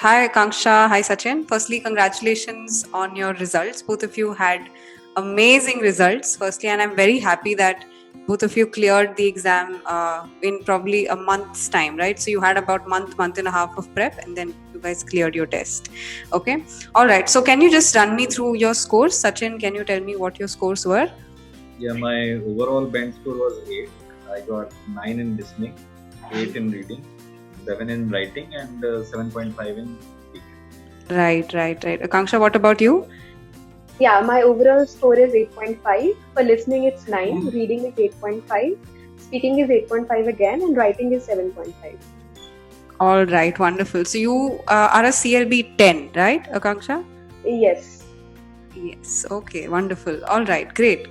Hi, Akanksha. Hi, Sachin. Firstly, congratulations on your results. Both of you had amazing results, firstly, and I'm very happy that both of you cleared the exam in probably a month's time, right? So you had about month and a half of prep, and then you guys cleared your test. Okay. All right. So can you just run me through your scores? Sachin, can you tell me what your scores were? Yeah, my overall band score was 8. I got 9 in listening, 8 in reading, 7 in writing, and 7.5 in speaking. Right. Akanksha, what about you? Yeah, my overall score is 8.5. For listening, it's 9. Reading is 8.5. Speaking is 8.5 again, and writing is 7.5. All right. Wonderful. So you are a CLB 10, right, Akanksha? Yes. Yes. Okay. Wonderful. All right. Great.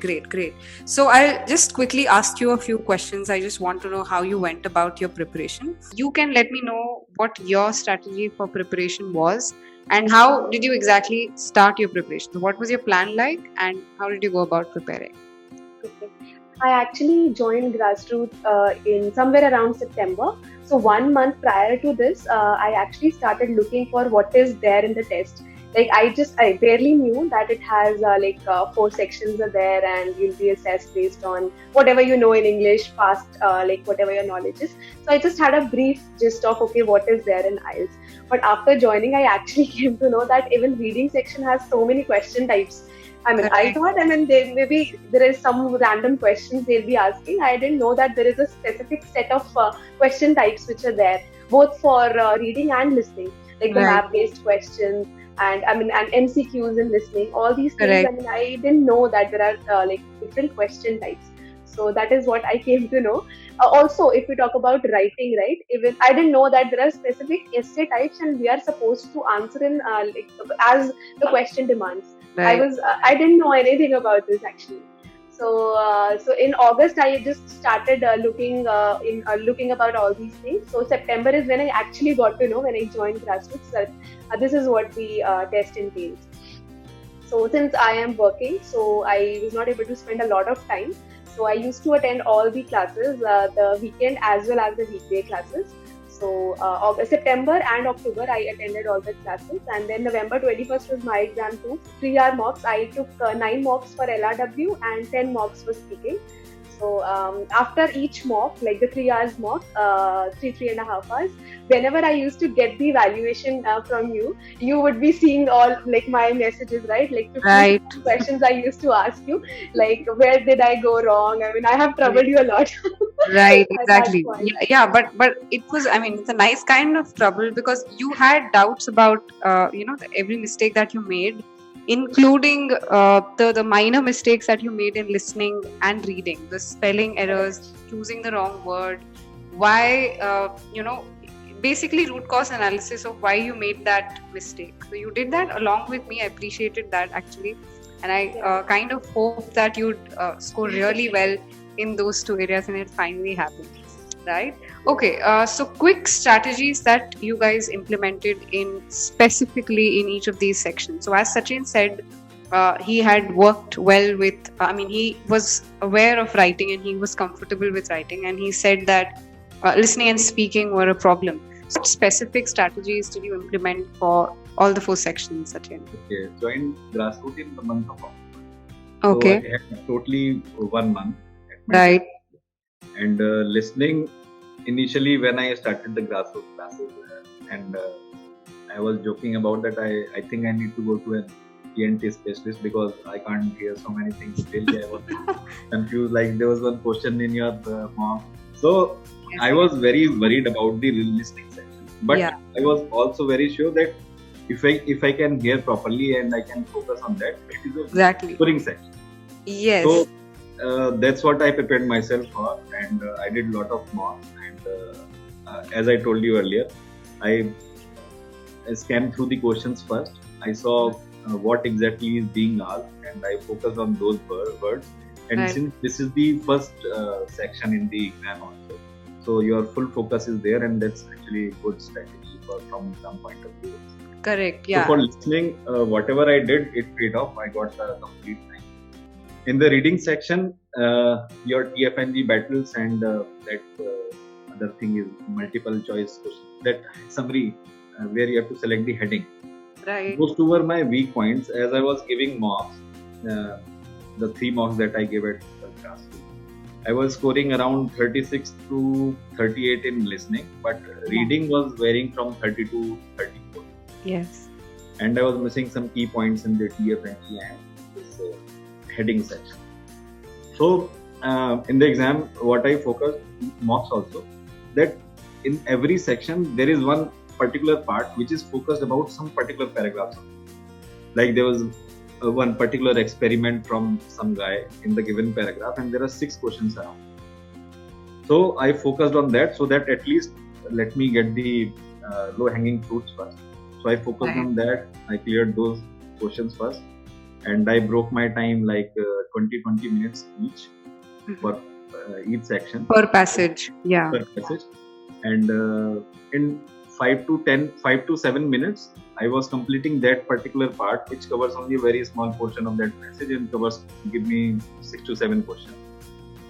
So I'll just quickly ask you a few questions. I just want to know how you went about your preparation. You can let me know what your strategy for preparation was and how did you exactly start your preparation. So what was your plan like and how did you go about preparing? Okay. I actually joined Grassroots in somewhere around September. So 1 month prior to this, I actually started looking for what is there in the test. Like I barely knew that it has 4 sections are there, and you'll be assessed based on whatever you know in English, past whatever your knowledge is. So I just had a brief gist of okay, what is there in IELTS. But after joining, I actually came to know that even reading section has so many question types. I Correct. thought, maybe there is some random questions they'll be asking. I didn't know that there is a specific set of question types which are there, both for reading and listening, like the Right. map-based questions and MCQs in listening. All these things. Correct. I didn't know that there are different question types. So that is what I came to know. Also, if we talk about writing, right? Even I didn't know that there are specific essay types, and we are supposed to answer in as the question demands. Right. I didn't know anything about this actually. So in August I just started looking about all these things. So September is when I actually got to know, when I joined Grassroots, that this is what the test entails. So since I am working, so I was not able to spend a lot of time. So I used to attend all the classes, the weekend as well as the weekday classes. So September and October, I attended all the classes, and then November 21st was my exam too. 3 hour mocks. I took 9 mocks for LRW and 10 mocks for speaking. So after each mock, like the 3 hours mock, 3.5 hours, whenever I used to get the evaluation from you, you would be seeing all like my messages, right? Like 50 Right. questions I used to ask you, like where did I go wrong? I have troubled you a lot Right, at that exactly. point. Yeah, but it was. I mean, it's a nice kind of trouble because you had doubts about every mistake that you made, including the minor mistakes that you made in listening and reading, the spelling errors, choosing the wrong word, why basically root cause analysis of why you made that mistake. So you did that along with me. I appreciated that actually, and I kind of hope that you'd score really well in those two areas, and it finally happened, right? Okay, so quick strategies that you guys implemented in specifically in each of these sections. So as Sachin said, he had worked well with, he was aware of writing and he was comfortable with writing, and he said that listening and speaking were a problem. So what specific strategies did you implement for all the 4 sections, Sachin? Okay, joined Grassroots in the month of October. Okay. So I had totally 1 month. Right. And listening, initially when I started the Grassroots classes, and I was joking about that I think I need to go to an ENT specialist because I can't hear so many things. Really, I was confused. Like there was one question in your mom. So Yes. I was very worried about the listening section, but Yeah. I was also very sure that if I can hear properly and I can focus on that, it is a Exactly. scoring section. Yes. So that's what I prepared myself for, and I did a lot of mocks. And as I told you earlier, I scanned through the questions first. I saw what exactly is being asked, and I focused on those words. And Right. since this is the first section in the exam also, so your full focus is there, and that's actually a good strategy from some point of view. Correct. So Yeah. for listening, whatever I did, it paid off. I got a complete 9. In the reading section, your TFNG battles and that other thing is multiple choice question, that summary where you have to select the heading. Right. Those two were my weak points. As I was giving mocks, the 3 mocks that I gave at class 2, I was scoring around 36 to 38 in listening, but reading was varying from 30 to 34. Yes. And I was missing some key points in the TFNG and this heading section. So in the exam, what I focused, mocks also, that in every section there is one particular part which is focused about some particular paragraphs. Like there was one particular experiment from some guy in the given paragraph, and there are 6 questions around. So I focused on that, so that at least let me get the low-hanging fruits first. So I focused on that. I cleared those questions first, and I broke my time like 20 minutes each for each section. Per passage. Yeah. Per passage. And in 5 to 7 minutes, I was completing that particular part, which covers only a very small portion of that passage and give me 6 to 7 questions.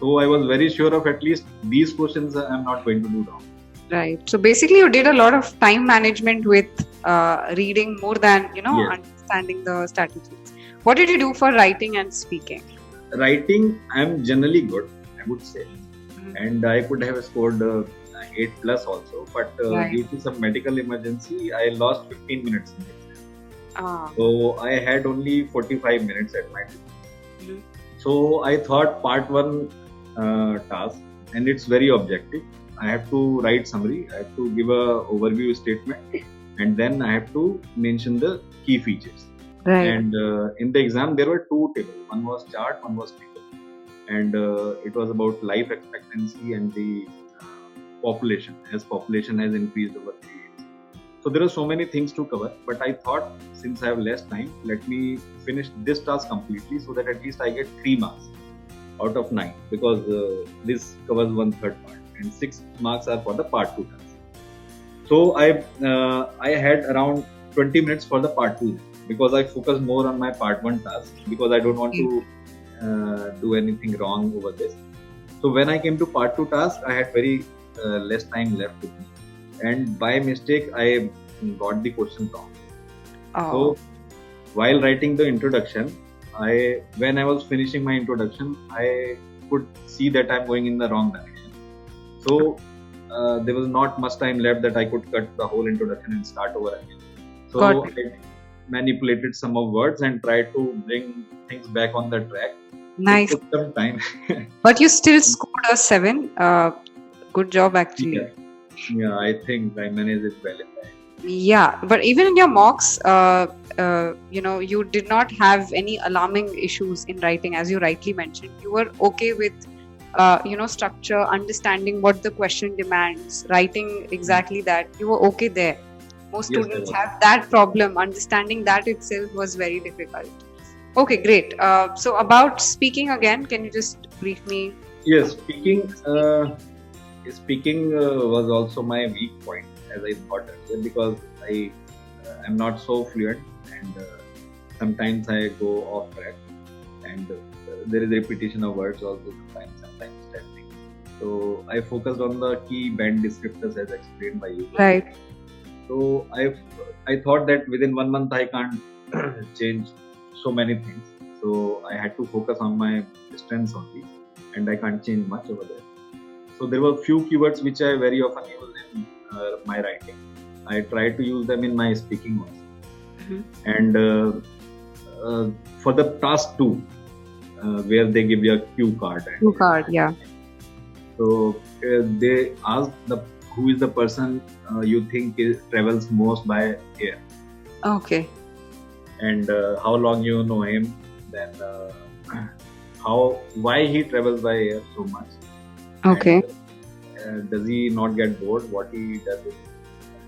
So I was very sure of at least these questions I am not going to do wrong. Right. So basically, you did a lot of time management with reading more than understanding the strategies. What did you do for writing and speaking? Writing, I am generally good, I would say, and I could have scored 8 plus also, but due to some medical emergency, I lost 15 minutes in this. So I had only 45 minutes at my time. So I thought part 1 task, and it's very objective. I have to write summary, I have to give a overview statement, and then I have to mention the key features. Right. And in the exam, there were 2 tables. One was chart, one was table. And it was about life expectancy and the population, as population has increased over the years. So there are so many things to cover, but I thought since I have less time, let me finish this task completely so that at least I get 3 marks out of 9, because this covers 1/3 part and 6 marks are for the part 2 task. So I had around 20 minutes for the part 2 because I focused more on my part 1 task because I don't want to do anything wrong over this. So when I came to part 2 task, I had very less time left with me, and by mistake I got the question wrong. So while writing the introduction, when I was finishing my introduction, I could see that I'm going in the wrong direction. So there was not much time left that I could cut the whole introduction and start over again. So I manipulated some of words and tried to bring things back on the track. Nice. It took some time. But you still scored a 7. Good job, actually. Yeah, I think I managed it well in that. Yeah, but even in your mocks, you did not have any alarming issues in writing, as you rightly mentioned. You were okay with, structure, understanding what the question demands, writing exactly that. You were okay there. Most students have that problem. Understanding that itself was very difficult. Okay, great. So about speaking again, can you just brief me? Yes, speaking was also my weak point, as I thought earlier, because I am not so fluent, and sometimes I go off track, and there is repetition of words also sometimes standing. So I focused on the key band descriptors as explained by you. Right. So I thought that within 1 month I can't change so many things. So I had to focus on my strengths only, and I can't change much over there. So there were few keywords which I very often use in my writing. I try to use them in my speaking also. And for the task 2, where they give you a cue card. Cue card, yeah. So they ask who is the person you think travels most by air. Okay. And how long you know him, then why he travels by air so much. Okay. And, does he not get bored? What he does in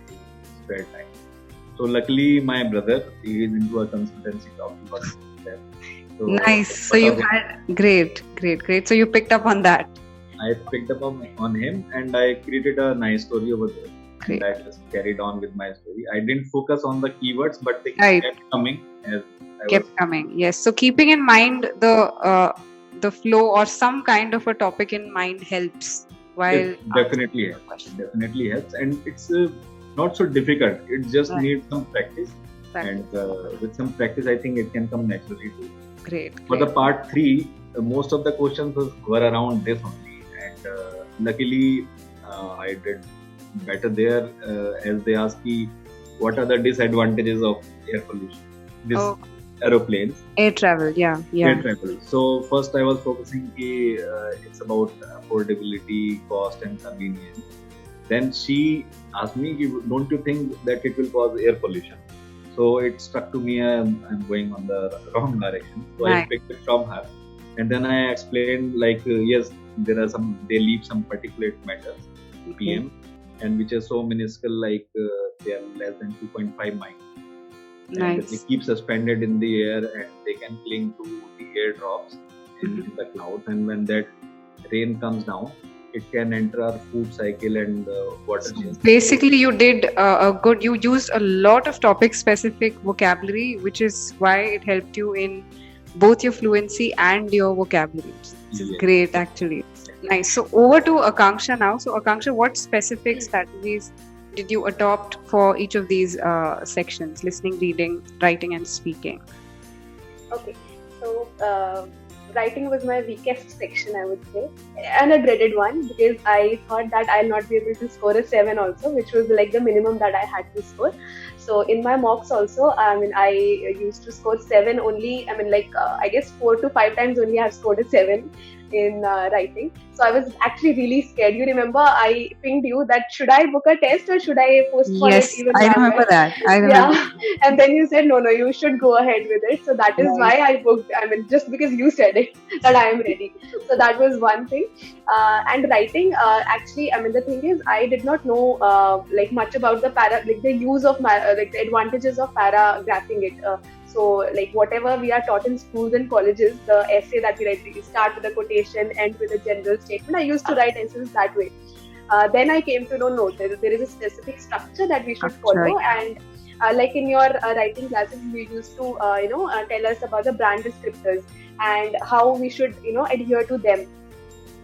his spare time. So luckily, my brother, he is into a consultancy job. So nice. So you had great. So you picked up on that. I picked up on him, and I created a nice story over there. Great. And I just carried on with my story. I didn't focus on the keywords, but they kept coming as coming. Yes. So keeping in mind the flow or some kind of a topic in mind helps. While definitely helps, and it's not so difficult. It just Right. needs some practice, and with some practice, I think it can come naturally too. Great. For the part 3, most of the questions were around this only, and luckily I did better there, as they asked me what are the disadvantages of air pollution, this Oh, aeroplanes, air travel. Yeah. air Yeah. travel. So first I was focusing it's about affordability, cost, and convenience. Then she asked me, don't you think that it will cause air pollution? So it struck to me I'm going on the wrong direction. So I Right. picked it from her. And then I explained yes, they leave some particulate matters, Okay. PM, and which are so minuscule, they are less than 2.5 microns. And they Nice. keep suspended in the air, and they can cling to the airdrops in Mhm. the clouds. And when that rain comes down, it can enter our food cycle and water chain. Basically, you did you used a lot of topic specific vocabulary, which is why it helped you in both your fluency and your vocabulary. This is Yes. great, actually. Nice. So, over to Akanksha now. So, Akanksha, what specific strategies did you adopt for each of these sections: listening, reading, writing, and speaking? Okay, so writing was my weakest section, I would say, and a dreaded one because I thought that I'll not be able to score a 7 also, which was like the minimum that I had to score. So in my mocks also, I used to score 7 only. I guess 4 to 5 times only I have scored a 7 in writing. So I was actually really scared. You remember I pinged you that should I book a test or should I postpone Yes, it even I longer? remember that. I remember. Yeah, and then you said no, you should go ahead with it. So that is Right. why I booked. Just because you said it that I am ready. So that was one thing. And writing, actually, the thing is, I did not know much about the use of the advantages of paragraphing it. So whatever we are taught in schools and colleges, the essay that we write, we start with a quotation, end with a general statement. I used to write essays that way. Then I came to know, no, there is a specific structure that we should follow. And like in your writing classes, you used to tell us about the brand descriptors and how we should adhere to them.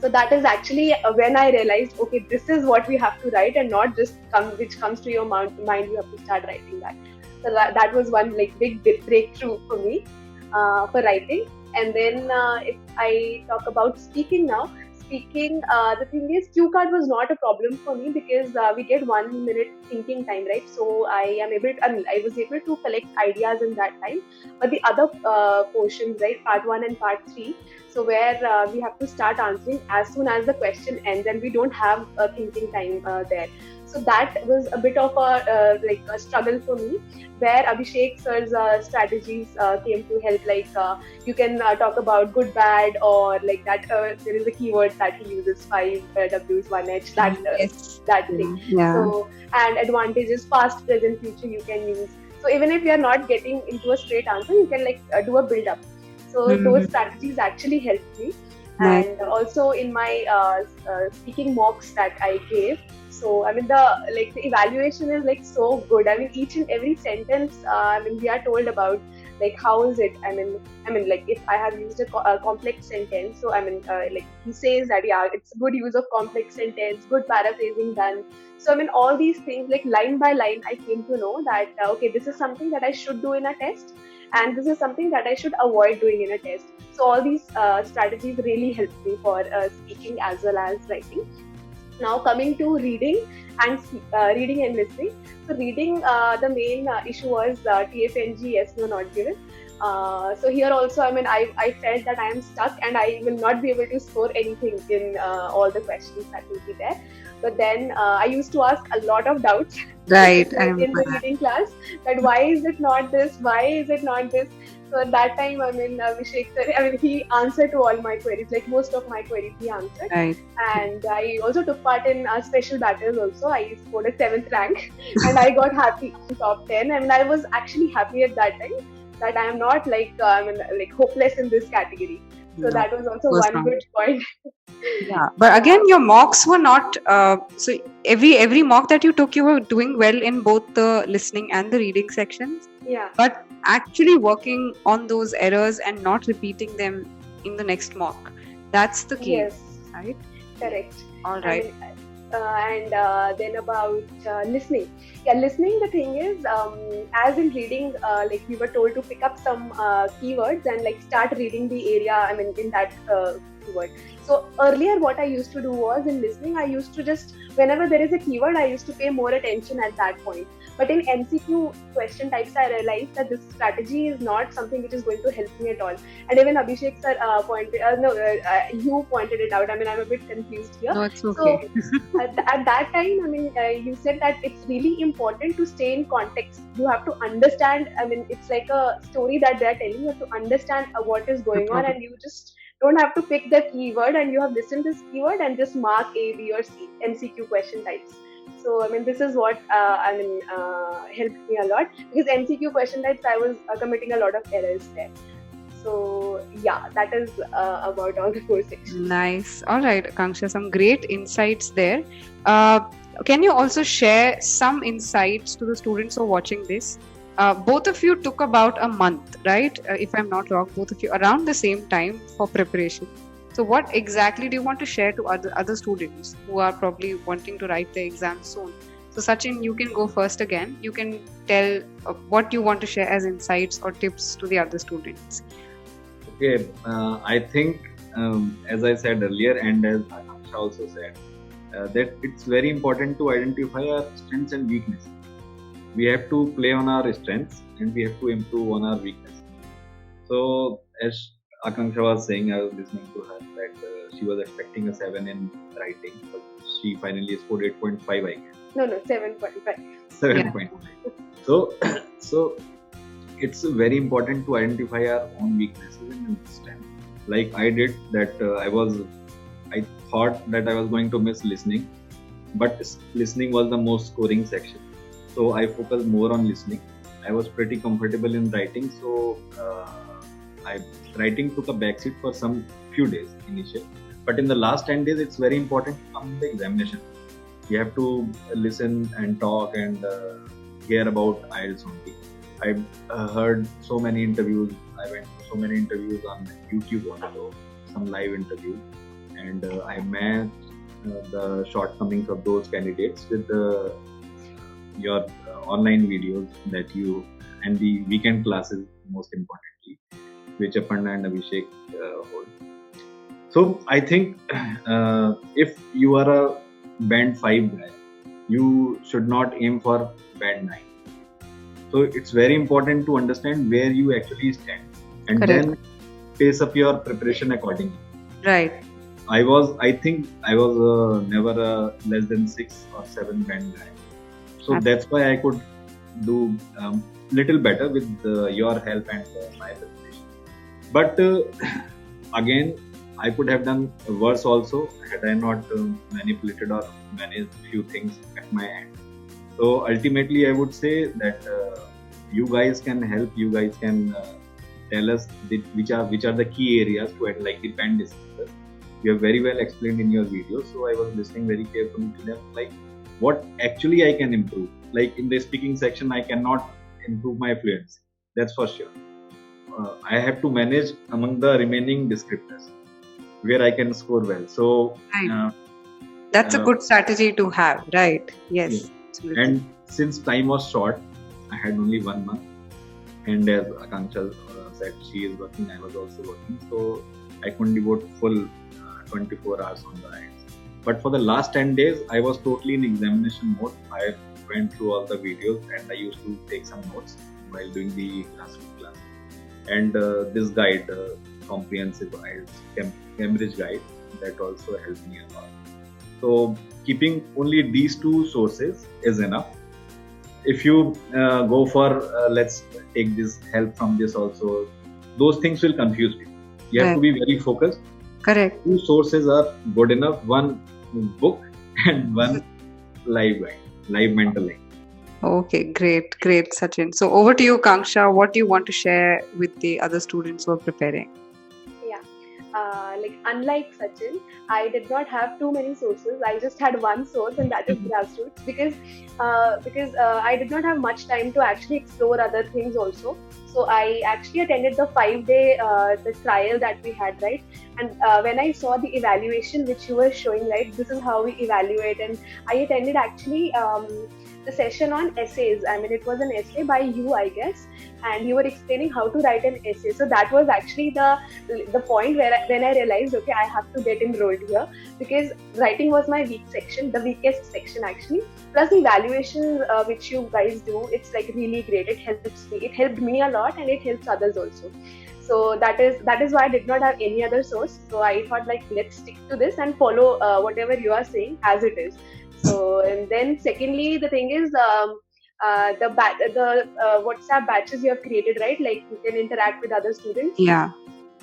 So that is actually when I realized, okay, this is what we have to write, and not just which comes to your mind. You have to start writing that. So that was one big breakthrough for me for writing. And then if I talk about speaking now. The thing is, cue card was not a problem for me because we get 1 minute thinking time, right? So I was able to collect ideas in that time. But the other portions, right, part 1 and part 3, so where we have to start answering as soon as the question ends, and we don't have a thinking time there. So that was a bit of a struggle for me, where Abhishek sir's strategies came to help. You can talk about good, bad, or like that. There is a keyword that he uses: 5 W's, 1 H. That thing. Yeah. So, and advantages, past, present, future, you can use. So even if you are not getting into a straight answer, you can do a build up. So those strategies actually helped me. Nice. And also in my speaking mocks that I gave. So the evaluation is so good. Each and every sentence, we are told about how is it. If I have used a complex sentence, so he says that it's good use of complex sentence, good paraphrasing done. So all these things, line by line, I came to know that okay, this is something that I should do in a test, and this is something that I should avoid doing in a test. So all these strategies really helped me for speaking as well as writing. Now coming to reading and listening. So reading, the main issue was TFNG, yes, no, not given. So here also, I felt that I am stuck and I will not be able to score anything in all the questions that will be there. But then I used to ask a lot of doubts Right. I in the remember that. reading class, that why is it not this? Why is it not this? So at that time, Abhishek sir, he answered to all my queries, most of my queries he answered. Right. And I also took part in special battles also. I scored a 7th rank and I got happy in top 10. I was actually happy at that time that I am not hopeless in this category. So that was also one good point. Yeah, but again, your mocks were not. So every mock that you took, you were doing well in both the listening and the reading sections. Yeah. But actually working on those errors and not repeating them in the next mock, that's the key. Yes. Right. Correct. All right. and then about listening. Yeah, listening. The thing is, as in reading, like we were told to pick up some keywords and like start reading the area. I mean, in that keyword. So earlier, what I used to do was in listening, I used to just whenever there is a keyword, I used to pay more attention at that point. But in MCQ question types, I realized that this strategy is not something which is going to help me at all. And even Abhishek sir you pointed it out. I mean, I'm a bit confused here. No, it's okay. So at that time, I mean, you said that it's really important to stay in context. You have to understand. I mean, it's like a story that they're telling. You have to understand what is going on, and you just don't have to pick the keyword, and you have listened this keyword and just mark A, B, or C MCQ question types. So I mean, this is what helped me a lot, because MCQ question types I was committing a lot of errors there. So yeah, that is about all the 4 sections. Nice. All right, Akanksha, some great insights there. Can you also share some insights to the students who are watching this? Both of you took about a month, right? If I'm not wrong, both of you around the same time for preparation. So what exactly do you want to share to other students who are probably wanting to write their exam soon? So Sachin, you can go first again. You can tell what you want to share as insights or tips to the other students. Okay, I think as I said earlier, and as Akanksha also said, that it's very important to identify our strengths and weaknesses. We have to play on our strengths and we have to improve on our weaknesses. So as Akanksha was saying, I was listening to her that she was expecting a 7 in writing, but she finally scored 8.5, I guess. No, 7.5. 7.5. So it's very important to identify our own weaknesses and strengths. Like I did that, I thought that I was going to miss listening, but listening was the most scoring section. So I focused more on listening. I was pretty comfortable in writing, so writing took a backseat for some few days initially. But in the last 10 days, it's very important to come to the examination. You have to listen and talk and hear about IELTS only. I heard so many interviews. I went to so many interviews on YouTube also, some live interviews, and I matched the shortcomings of those candidates with your online videos that you and the weekend classes, most importantly, which Aparna and Abhishek hold. So I think if you are a band 5 guy, you should not aim for band 9. So it's very important to understand where you actually stand and Correct. then pace up your preparation accordingly. Right. I think I was never a less than 6 or 7 band guy. So that's why I could do little better with your help and my preparation. But again, I could have done worse also had I not manipulated or managed few things at my end. So ultimately, I would say that you guys can help. You guys can tell us which are the key areas to add, like the band discussers. You have very well explained in your video. So I was listening very carefully to them, like what actually I can improve. Like in the speaking section, I cannot improve my fluency. That's for sure. I have to manage among the remaining descriptors where I can score well. So that's a good strategy to have, right? Yes. Yeah. And since time was short, I had only 1 month. And as Akanksha said, she is working, I was also working. So I couldn't devote full 24 hours on the IELTS. But for the last 10 days, I was totally in examination mode. I went through all the videos and I used to take some notes while doing the grassroots class. And this guide, comprehensive IELTS Cambridge guide, that also helped me a lot. So keeping only these 2 sources is enough. If you go for let's take this help from this also, those things will confuse you. You have to be very focused. Correct. 2 sources are good enough. 1 book and 1 live mental line. Okay, great, Sachin. So over to you, Akanksha. What do you want to share with the other students who are preparing? Yeah. like unlike Sachin, I did not have too many sources. I just had one source, and that is grassroots, because I did not have much time to actually explore other things also. So I actually attended the 5 day the trial that we had, right? And when I saw the evaluation which you were showing, right, this is how we evaluate. And I attended actually the session on essays. I mean, it was an essay by you, I guess, and you were explaining how to write an essay. So that was actually the point where when I realized, okay, I have to get enrolled here, because writing was my weak section, the weakest section actually. Plus the evaluation which you guys do, it's like really great. It helps me. It helped me a lot, and it helps others also. So that is why I did not have any other source. So I thought, like, let's stick to this and follow whatever you are saying as it is. So, and then secondly, the thing is, the WhatsApp batches you have created, right? Like, you can interact with other students. Yeah.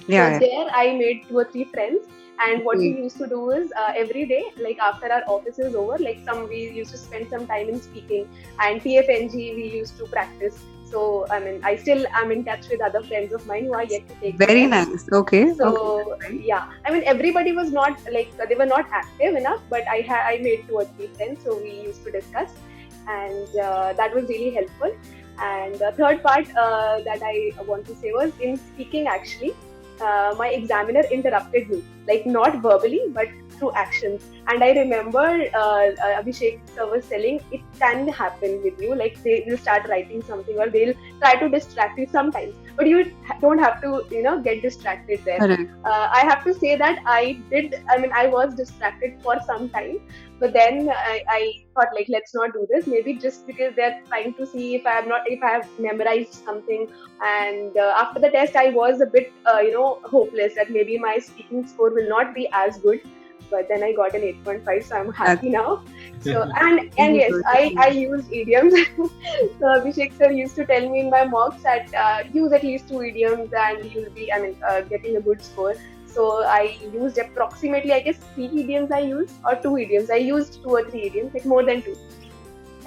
So there I made 2 or 3 friends, and what we used to do is every day, like after our office is over, like we used to spend some time in speaking, and TFNG we used to practice. So I mean, I still am in touch with other friends of mine who are yet to take. Very nice. Okay. So yeah, I mean, everybody was not like, they were not active enough, but I made 2 or 3 friends, so we used to discuss, and that was really helpful. And the third part that I want to say was in speaking actually. My examiner interrupted me, like not verbally, but through actions. And I remember Abhishek sir was telling, it can happen with you, like they will start writing something, or they'll try to distract you sometimes, but you don't have to, get distracted there. I have to say that I was distracted for some time, but then I thought, like, let's not do this. Maybe just because they're trying to see if I have memorized something. And after the test, I was a bit, hopeless that maybe my speaking score will not be as good. But then I got an 8.5, so I'm happy now. So and yes, I used idioms. So Abhishek sir used to tell me in my mocks that use at least 2 idioms and you'll be, getting a good score. So I used approximately, I guess, 3 idioms I used, or 2 idioms. I used 2 or 3 idioms, like more than 2,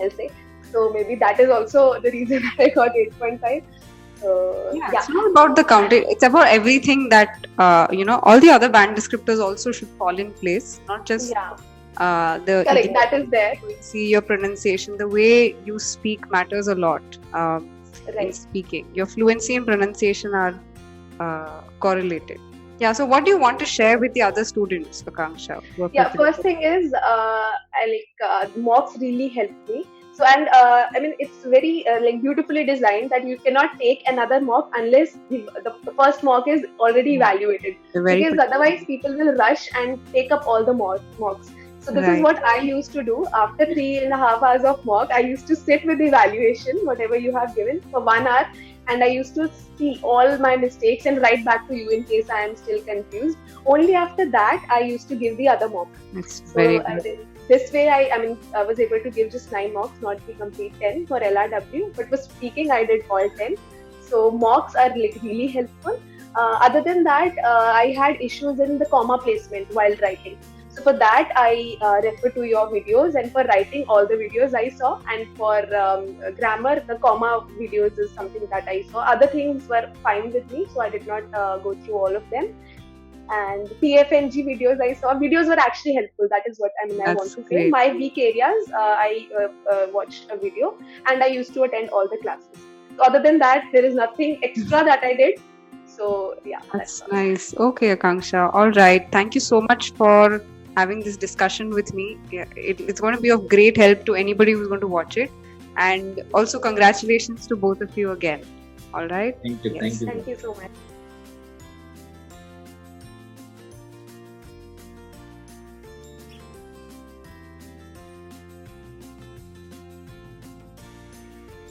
I'll say. So maybe that is also the reason I got 8.5. So, it's not about the counting. It's about everything that, all the other band descriptors also should fall in place. Not just the... Correct, that is there. See, your pronunciation, the way you speak matters a lot in speaking. Your fluency and pronunciation are correlated. Yeah, so what do you want to share with the other students, Akanksha? First thing is, mocks really helped me. So, and it's very beautifully designed that you cannot take another mock unless the first mock is already evaluated. Because otherwise people will rush and take up all the mocks. So this is what I used to do. After 3.5 hours of mock, I used to sit with the evaluation, whatever you have given, for 1 hour. And I used to see all my mistakes and write back to you in case I am still confused. Only after that, I used to give the other mock. That's very good. This way, I was able to give just 9 mocks, not the complete 10 for LRW. But for speaking, I did all 10. So mocks are really helpful. Other than that, I had issues in the comma placement while writing. So for that, I refer to your videos, and for writing, all the videos I saw, and for grammar, the comma videos is something that I saw. Other things were fine with me, so I did not go through all of them. And TFNG videos I saw, videos were actually helpful. That is what I want to say. My weak areas, I watched a video, and I used to attend all the classes. So other than that, there is nothing extra that I did. So yeah, that's nice. Okay, Akanksha. All right. Thank you so much for having this discussion with me. It's going to be of great help to anybody who's going to watch it. And also congratulations to both of you again. All right. Thank you. Thank you so much.